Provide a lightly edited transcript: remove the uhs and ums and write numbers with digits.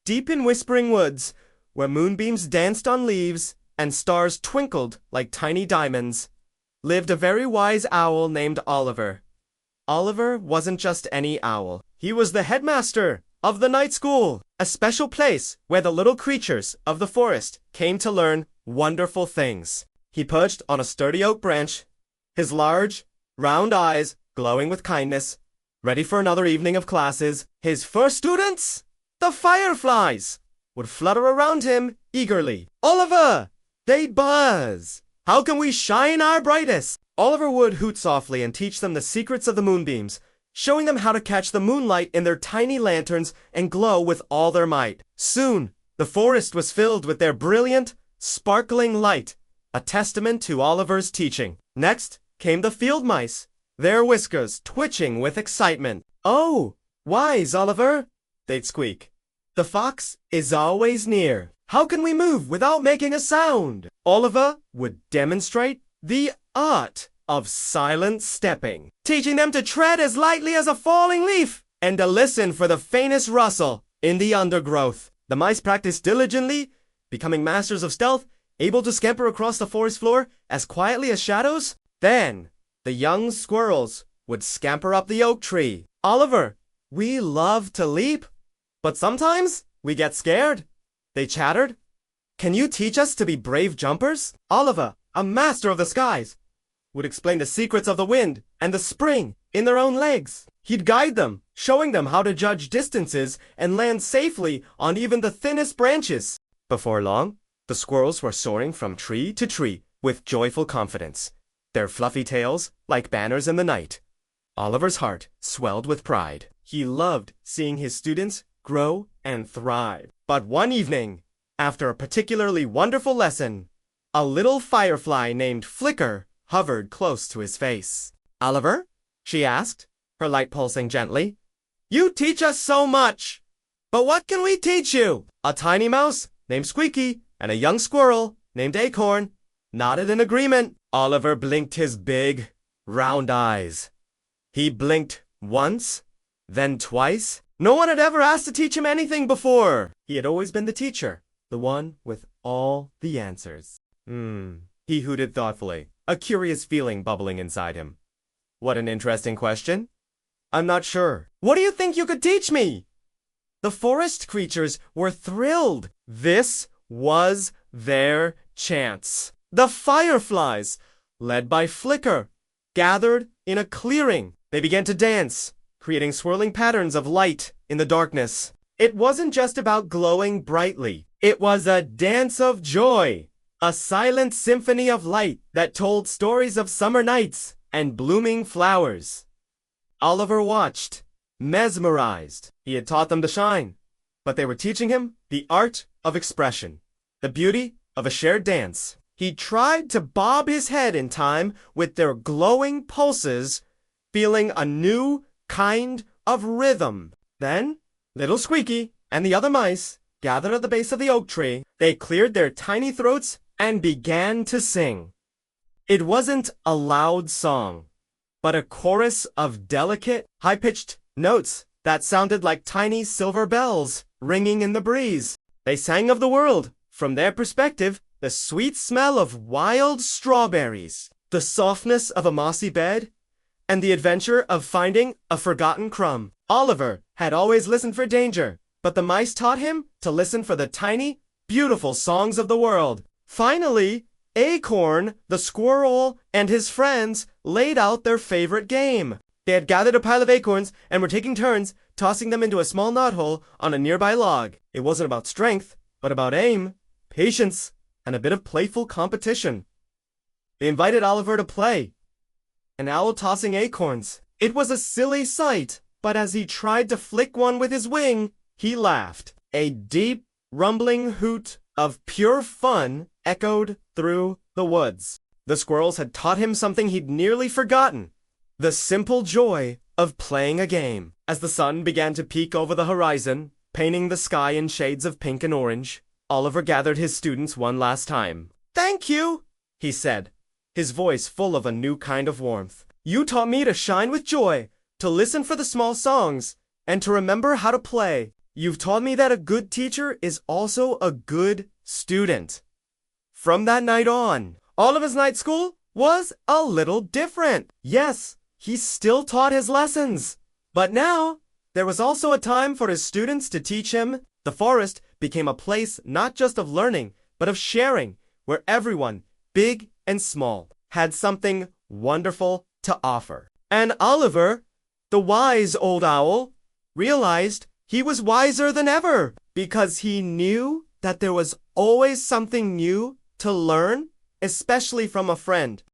Deep in whispering woods, where moonbeams danced on leaves and stars twinkled like tiny diamonds, lived a very wise owl named Oliver. Oliver wasn't just any owl. He was the headmaster of the night school, a special place where the little creatures of the forest came to learn wonderful things. He perched on a sturdy oak branch, his large, round eyes glowing with kindness, ready for another evening of classes. His first students, the fireflies, would flutter around him eagerly. "Oliver!" they'd buzz. "How can we shine our brightest?" Oliver would hoot softly and teach them the secrets of the moonbeams, showing them how to catch the moonlight in their tiny lanterns and glow with all their might. Soon, the forest was filled with their brilliant, sparkling light, a testament to Oliver's teaching. Next came the field mice, their whiskers twitching with excitement. "Oh, wise Oliver," they'd squeak. "The fox is always near. How can we move without making a sound?" Oliver would demonstrate the art of silent stepping, teaching them to tread as lightly as a falling leaf and to listen for the faintest rustle in the undergrowth. The mice practiced diligently, becoming masters of stealth, able to scamper across the forest floor as quietly as shadows. Then, the young squirrels would scamper up the oak tree. "Oliver, we love to leap, but sometimes we get scared," they chattered. "Can you teach us to be brave jumpers?" Oliver, a master of the skies, would explain the secrets of the wind and the spring in their own legs. He'd guide them, showing them how to judge distances and land safely on even the thinnest branches. Before long, the squirrels were soaring from tree to tree with joyful confidence, their fluffy tails like banners in the night. Oliver's heart swelled with pride. He loved seeing his students grow and thrive. But one evening, after a particularly wonderful lesson, a little firefly named Flicker hovered close to his face. "Oliver?" she asked, her light pulsing gently. "You teach us so much, but what can we teach you?" A tiny mouse named Squeaky and a young squirrel named Acorn nodded in agreement. Oliver blinked his big, round eyes. He blinked once, then twice. No one had ever asked to teach him anything before. He had always been the teacher, the one with all the answers. He hooted thoughtfully, a curious feeling bubbling inside him. "What an interesting question. I'm not sure. What do you think you could teach me?" The forest creatures were thrilled. This was their chance. The fireflies, led by Flicker, gathered in a clearing. They began to dance, creating swirling patterns of light in the darkness. It wasn't just about glowing brightly. It was a dance of joy, a silent symphony of light that told stories of summer nights and blooming flowers. Oliver watched, mesmerized. He had taught them to shine, but they were teaching him the art of expression, the beauty of a shared dance. He tried to bob his head in time with their glowing pulses, feeling a new kind of rhythm. Then, little Squeaky and the other mice gathered at the base of the oak tree. They cleared their tiny throats and began to sing. It wasn't a loud song, but a chorus of delicate, high-pitched notes that sounded like tiny silver bells ringing in the breeze. They sang of the world, from their perspective, the sweet smell of wild strawberries, the softness of a mossy bed, and the adventure of finding a forgotten crumb. Oliver had always listened for danger, but the mice taught him to listen for the tiny, beautiful songs of the world. Finally, Acorn, the squirrel, and his friends laid out their favorite game. They had gathered a pile of acorns and were taking turns tossing them into a small knothole on a nearby log. It wasn't about strength, but about aim, patience, and a bit of playful competition. They invited Oliver to play, an owl tossing acorns. It was a silly sight, but as he tried to flick one with his wing, he laughed. A deep, rumbling hoot of pure fun echoed through the woods. The squirrels had taught him something he'd nearly forgotten: the simple joy of playing a game. As the sun began to peek over the horizon, painting the sky in shades of pink and orange, Oliver gathered his students one last time. "Thank you," he said, his voice full of a new kind of warmth. "You taught me to shine with joy, to listen for the small songs, and to remember how to play. You've taught me that a good teacher is also a good student. From that night on, Oliver's night school was a little different. Yes, he still taught his lessons. But now, there was also a time for his students to teach him. The forest became a place not just of learning, but of sharing, where everyone, big and small, had something wonderful to offer. And Oliver, the wise old owl, realized he was wiser than ever because he knew that there was always something new to learn, especially from a friend.